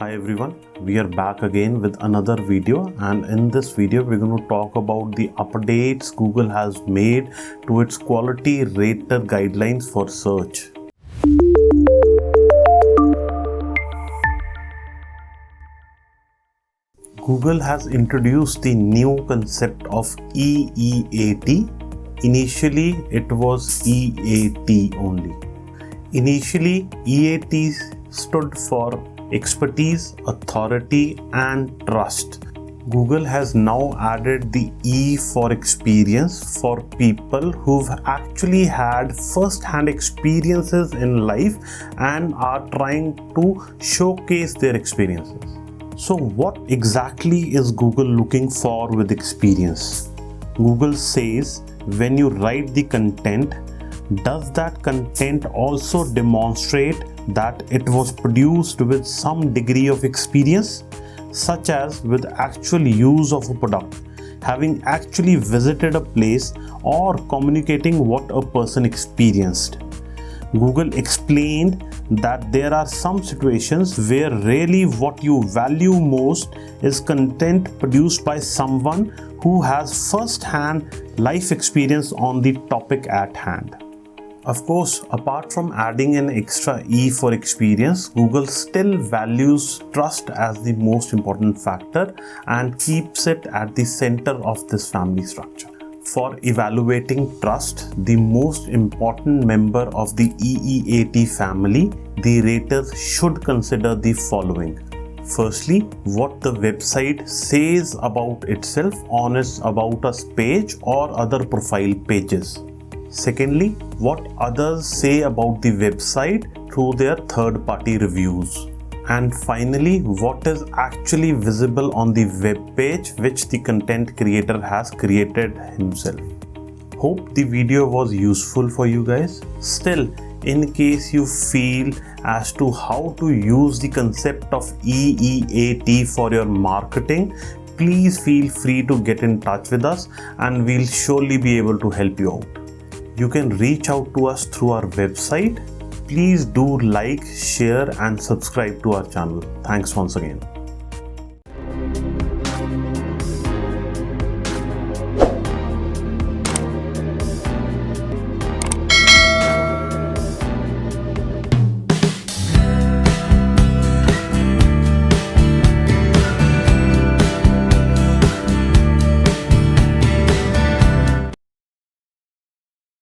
Hi everyone, we are back again with another video, and in this video we're going to talk about the updates Google has made to its quality rater guidelines for search. Google has introduced the new concept of EEAT. Initially it was EAT only. Initially EAT stood for expertise, authority and trust. Google has now added the E for experience for people who've actually had first-hand experiences in life and are trying to showcase their experiences. So what exactly is Google looking for with experience? Google says when you write the content, does that content also demonstrate that it was produced with some degree of experience, such as with actual use of a product, having actually visited a place, or communicating what a person experienced? Google explained that there are some situations where really what you value most is content produced by someone who has first-hand life experience on the topic at hand. Of course, apart from adding an extra E for experience, Google still values trust as the most important factor and keeps it at the center of this family structure. For evaluating trust, the most important member of the EEAT family, the raters should consider the following. Firstly, what the website says about itself on its About Us page or other profile pages. Secondly, what others say about the website through their third-party reviews. And finally, what is actually visible on the web page which the content creator has created himself. Hope the video was useful for you guys. Still, in case you feel as to how to use the concept of EEAT for your marketing, please feel free to get in touch with us and we'll surely be able to help you out. You can reach out to us through our website. Please do like, share and subscribe to our channel. Thanks once again.